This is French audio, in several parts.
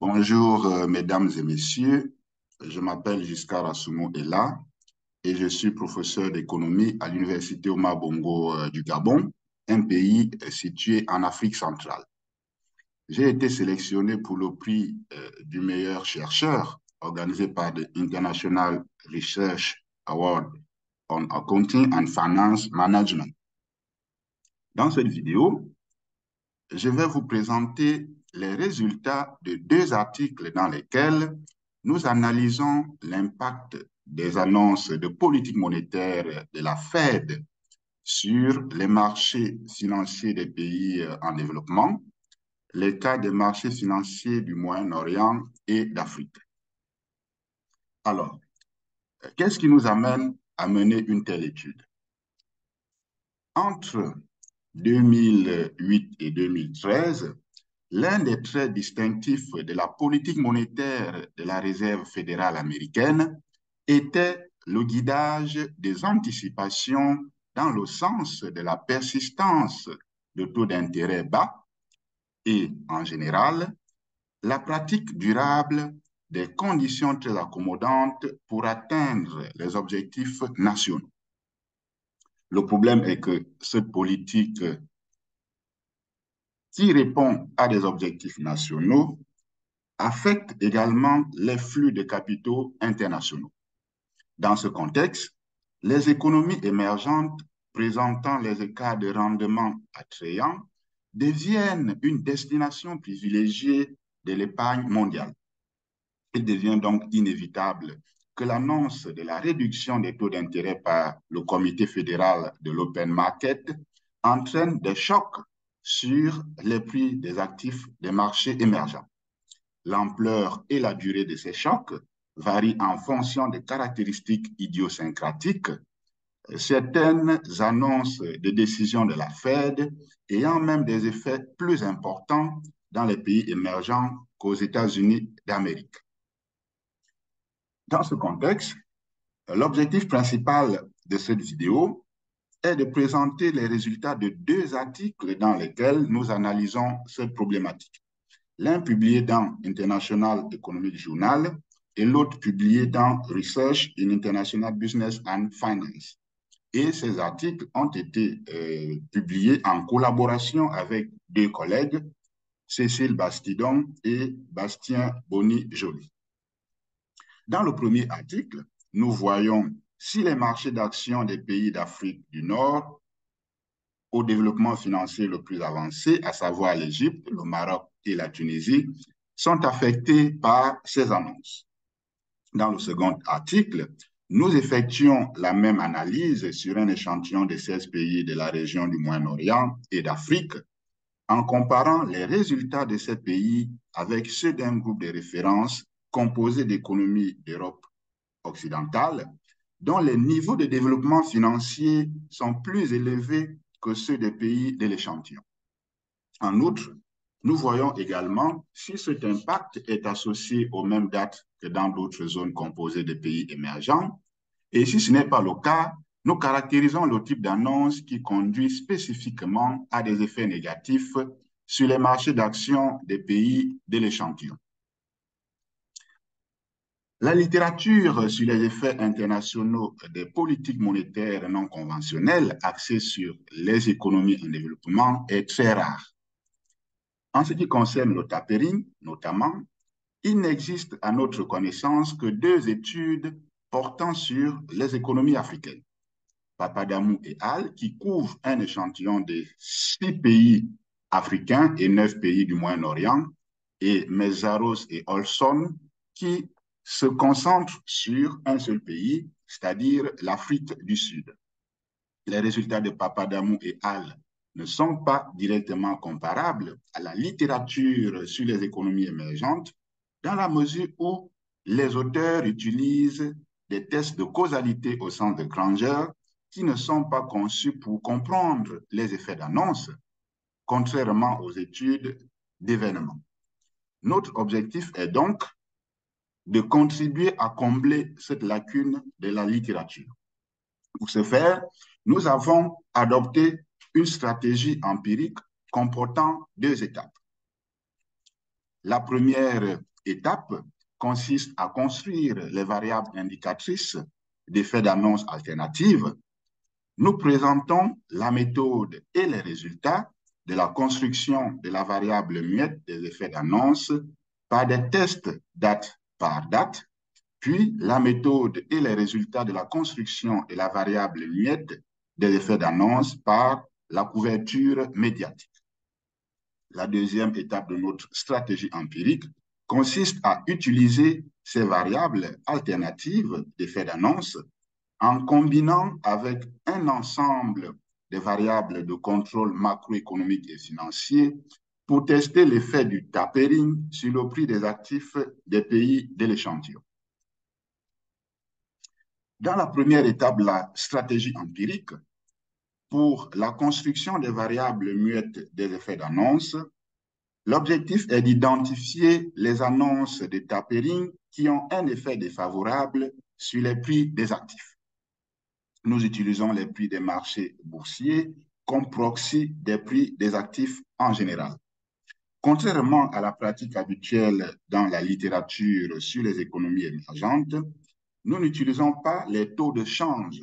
Bonjour, mesdames et messieurs. Je m'appelle Giscard Assoumou Ella et je suis professeur d'économie à l'Université Omar Bongo du Gabon, un pays situé en Afrique centrale. J'ai été sélectionné pour le prix du meilleur chercheur organisé par the International Research Award on Accounting and Finance Management. Dans cette vidéo, je vais vous présenter les résultats de deux articles dans lesquels nous analysons l'impact des annonces de politique monétaire de la Fed sur les marchés financiers des pays en développement, les cas des marchés financiers du Moyen-Orient et d'Afrique. Alors, qu'est-ce qui nous amène à mener une telle étude? Entre 2008 et 2013, l'un des traits distinctifs de la politique monétaire de la Réserve fédérale américaine était le guidage des anticipations dans le sens de la persistance de taux d'intérêt bas et, en général, la pratique durable des conditions très accommodantes pour atteindre les objectifs nationaux. Le problème est que cette politique qui répond à des objectifs nationaux affecte également les flux de capitaux internationaux. Dans ce contexte, les économies émergentes présentant les écarts de rendement attrayants deviennent une destination privilégiée de l'épargne mondiale. Il devient donc inévitable que l'annonce de la réduction des taux d'intérêt par le Comité fédéral de l'Open Market entraîne des chocs sur les prix des actifs des marchés émergents. L'ampleur et la durée de ces chocs varient en fonction des caractéristiques idiosyncratiques. Certaines annonces de décisions de la Fed ayant même des effets plus importants dans les pays émergents qu'aux États-Unis d'Amérique. Dans ce contexte, l'objectif principal de cette vidéo est de présenter les résultats de deux articles dans lesquels nous analysons cette problématique. L'un publié dans International Economic Journal et l'autre publié dans Research in International Business and Finance. Et ces articles ont été publiés en collaboration avec deux collègues, Cécile Bastidon et Bastien Boni-Joly. Dans le premier article, nous voyons si les marchés d'actions des pays d'Afrique du Nord au développement financier le plus avancé, à savoir l'Égypte, le Maroc et la Tunisie, sont affectés par ces annonces. Dans le second article, nous effectuons la même analyse sur un échantillon de 16 pays de la région du Moyen-Orient et d'Afrique, en comparant les résultats de ces pays avec ceux d'un groupe de référence composé d'économies d'Europe occidentale, dont les niveaux de développement financier sont plus élevés que ceux des pays de l'échantillon. En outre, nous voyons également si cet impact est associé aux mêmes dates que dans d'autres zones composées de pays émergents. Et si ce n'est pas le cas, nous caractérisons le type d'annonce qui conduit spécifiquement à des effets négatifs sur les marchés d'actions des pays de l'échantillon. La littérature sur les effets internationaux des politiques monétaires non conventionnelles axées sur les économies en développement est très rare. En ce qui concerne le tapering, notamment, il n'existe à notre connaissance que deux études portant sur les économies africaines. Papadamou et al., qui couvrent un échantillon de 6 pays africains et 9 pays du Moyen-Orient, et Meszaros et Olson, qui se concentrent sur un seul pays, c'est-à-dire l'Afrique du Sud. Les résultats de Papadamou et al. Ne sont pas directement comparables à la littérature sur les économies émergentes, dans la mesure où les auteurs utilisent des tests de causalité au sens de Granger qui ne sont pas conçus pour comprendre les effets d'annonce, contrairement aux études d'événements. Notre objectif est donc de contribuer à combler cette lacune de la littérature. Pour ce faire, nous avons adopté une stratégie empirique comportant deux étapes. La première étape consiste à construire les variables indicatrices d'effets d'annonce alternatives. Nous présentons la méthode et les résultats de la construction de la variable muette des effets d'annonce par des tests date par date, puis la méthode et les résultats de la construction de la variable muette des effets d'annonce par la couverture médiatique. La deuxième étape de notre stratégie empirique consiste à utiliser ces variables alternatives d'effets d'annonce en combinant avec un ensemble de variables de contrôle macroéconomique et financier pour tester l'effet du tapering sur le prix des actifs des pays de l'échantillon. Dans la première étape de la stratégie empirique, pour la construction des variables muettes des effets d'annonce, l'objectif est d'identifier les annonces de tapering qui ont un effet défavorable sur les prix des actifs. Nous utilisons les prix des marchés boursiers comme proxy des prix des actifs en général. Contrairement à la pratique habituelle dans la littérature sur les économies émergentes, nous n'utilisons pas les taux de change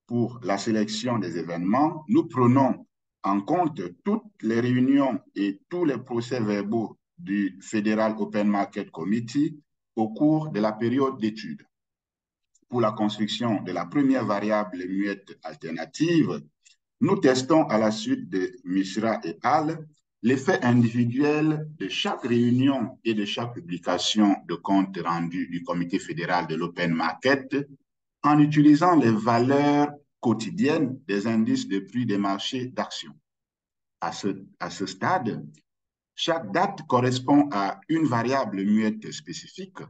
pour la sélection des événements. Nous prenons en compte toutes les réunions et tous les procès-verbaux du Federal Open Market Committee au cours de la période d'étude. Pour la construction de la première variable muette alternative, nous testons à la suite de Mishra et al. L'effet individuel de chaque réunion et de chaque publication de compte rendu du Comité fédéral de l'Open Market en utilisant les valeurs quotidiennes des indices de prix des marchés d'actions. À ce stade, chaque date correspond à une variable muette spécifique.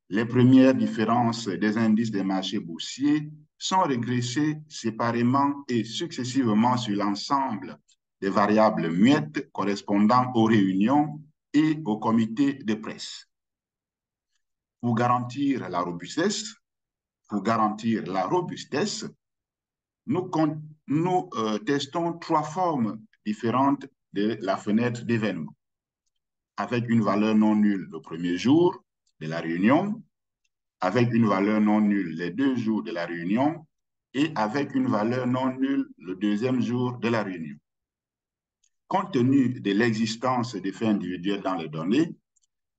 Les premières différences des indices des marchés boursiers sont régressées séparément et successivement sur l'ensemble des variables muettes correspondant aux réunions et aux comités de presse. Pour garantir la robustesse, nous testons trois formes différentes de la fenêtre d'événement, avec une valeur non nulle le premier jour de la réunion, avec une valeur non nulle les 2 jours de la réunion et avec une valeur non nulle le deuxième jour de la réunion. Compte tenu de l'existence d'effets individuels dans les données,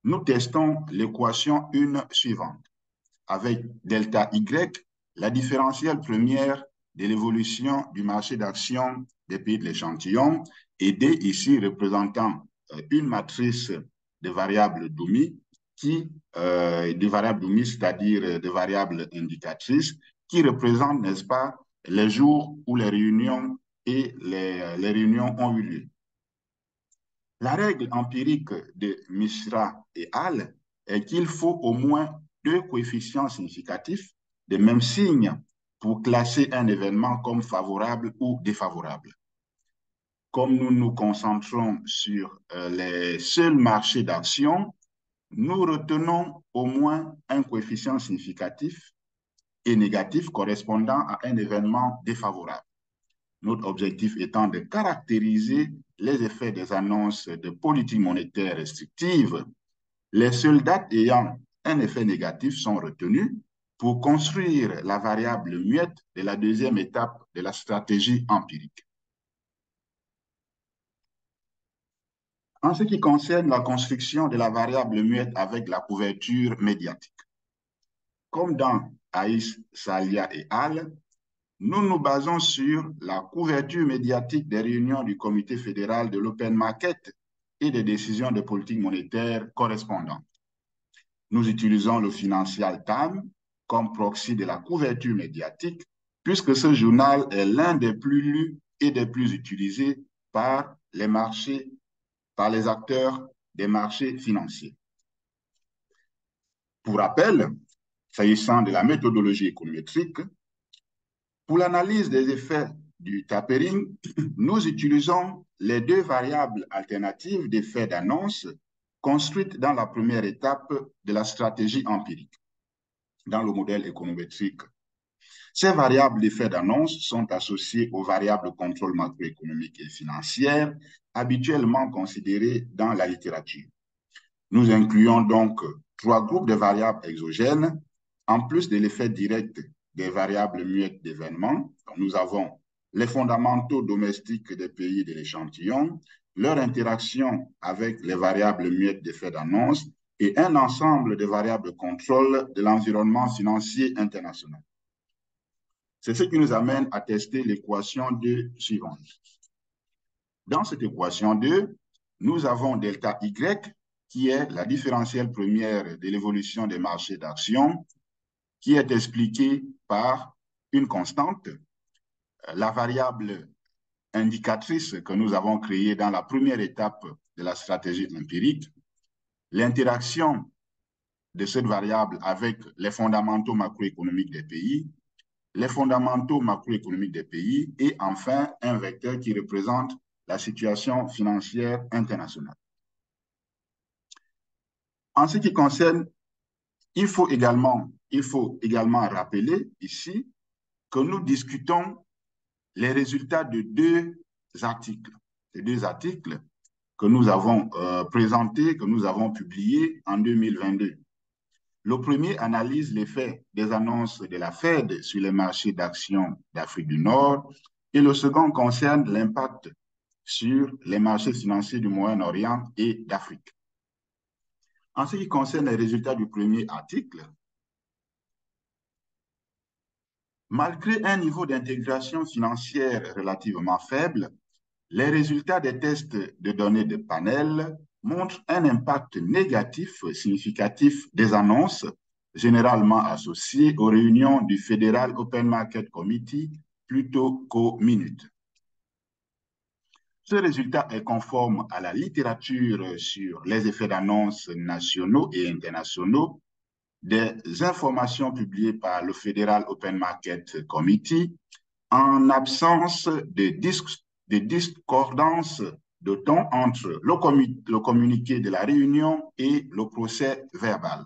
nous testons l'équation 1 suivante. Avec delta Y, la différentielle première de l'évolution du marché d'actions des pays de l'échantillon, et D ici représentant une matrice de variables Doumi, de variables Doumi, c'est-à-dire de variables indicatrices, qui représentent, n'est-ce pas, les jours où les réunions et les réunions ont eu lieu. La règle empirique de Mishra et al. Est qu'il faut au moins 2 coefficients significatifs de même signe pour classer un événement comme favorable ou défavorable. Comme nous nous concentrons sur les seuls marchés d'actions, nous retenons au moins un coefficient significatif et négatif correspondant à un événement défavorable. Notre objectif étant de caractériser les effets des annonces de politique monétaire restrictive. Les seules dates ayant un effet négatif sont retenues pour construire la variable muette de la deuxième étape de la stratégie empirique. En ce qui concerne la construction de la variable muette avec la couverture médiatique, comme dans Aïs, Salia et al., nous nous basons sur la couverture médiatique des réunions du Comité fédéral de l'Open Market et des décisions de politique monétaire correspondantes. Nous utilisons le Financial Times comme proxy de la couverture médiatique, puisque ce journal est l'un des plus lus et des plus utilisés par les marchés, par les acteurs des marchés financiers. Pour rappel, s'agissant de la méthodologie économétrique, pour l'analyse des effets du tapering, nous utilisons les 2 variables alternatives d'effets d'annonce construites dans la première étape de la stratégie empirique, dans le modèle économétrique. Ces variables d'effets d'annonce sont associées aux variables de contrôle macroéconomique et financière habituellement considérées dans la littérature. Nous incluons donc trois groupes de variables exogènes, en plus de l'effet direct des variables muettes d'événements. Nous avons les fondamentaux domestiques des pays de l'échantillon, leur interaction avec les variables muettes d'effet d'annonce et un ensemble de variables de contrôle de l'environnement financier international. C'est ce qui nous amène à tester l'équation 2 suivante. Dans cette équation 2, nous avons delta Y, qui est la différentielle première de l'évolution des marchés d'actions, qui est expliquée par une constante, la variable indicatrice que nous avons créée dans la première étape de la stratégie empirique, l'interaction de cette variable avec les fondamentaux macroéconomiques des pays, les fondamentaux macroéconomiques des pays et enfin un vecteur qui représente la situation financière internationale. En ce qui concerne, il faut également rappeler ici que nous discutons les résultats de deux articles que nous avons présentés, que nous avons publiés en 2022. Le premier analyse l'effet des annonces de la Fed sur les marchés d'actions d'Afrique du Nord et le second concerne l'impact sur les marchés financiers du Moyen-Orient et d'Afrique. En ce qui concerne les résultats du premier article, malgré un niveau d'intégration financière relativement faible, les résultats des tests de données de panel montrent un impact négatif significatif des annonces généralement associées aux réunions du Federal Open Market Committee plutôt qu'aux minutes. Ce résultat est conforme à la littérature sur les effets d'annonce nationaux et internationaux, des informations publiées par le Federal Open Market Committee en absence de discordance de ton entre le communiqué de la réunion et le procès verbal.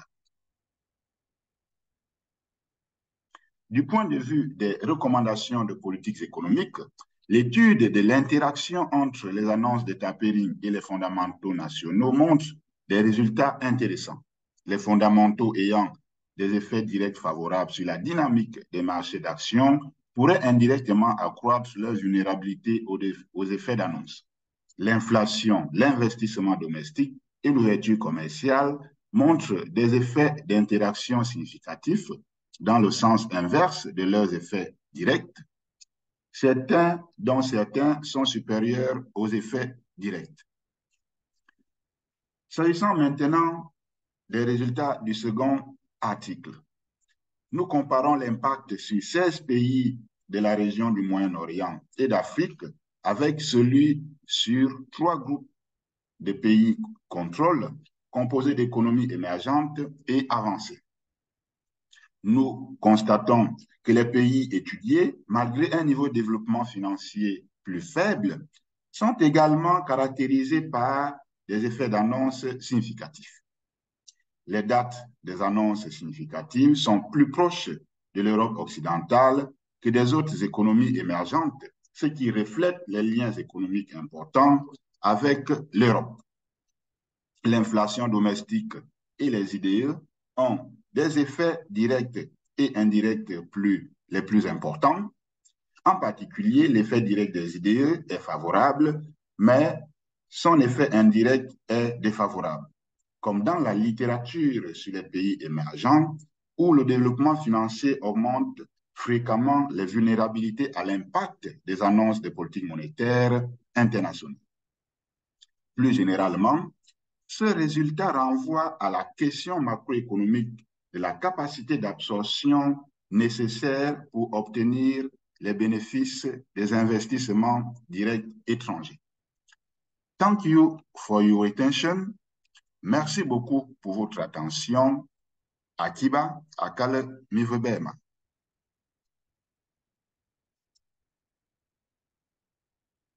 Du point de vue des recommandations de politiques économiques, l'étude de l'interaction entre les annonces de tapering et les fondamentaux nationaux montre des résultats intéressants. Les fondamentaux ayant des effets directs favorables sur la dynamique des marchés d'actions pourraient indirectement accroître leur vulnérabilité aux effets d'annonce. L'inflation, l'investissement domestique et l'ouverture commerciale montrent des effets d'interaction significatifs dans le sens inverse de leurs effets directs, dont certains sont supérieurs aux effets directs. S'agissant maintenant des résultats du second article, nous comparons l'impact sur 16 pays de la région du Moyen-Orient et d'Afrique avec celui sur 3 groupes de pays contrôle composés d'économies émergentes et avancées. Nous constatons que les pays étudiés, malgré un niveau de développement financier plus faible, sont également caractérisés par des effets d'annonce significatifs. Les dates des annonces significatives sont plus proches de l'Europe occidentale que des autres économies émergentes, ce qui reflète les liens économiques importants avec l'Europe. L'inflation domestique et les IDE ont des effets directs et indirects les plus importants. En particulier, l'effet direct des IDE est favorable, mais son effet indirect est défavorable, comme dans la littérature sur les pays émergents, où le développement financier augmente fréquemment les vulnérabilités à l'impact des annonces de politique monétaire internationale. Plus généralement, ce résultat renvoie à la question macroéconomique de la capacité d'absorption nécessaire pour obtenir les bénéfices des investissements directs étrangers. Thank you for your attention. Merci beaucoup pour votre attention. Akiba Akale Mivebema.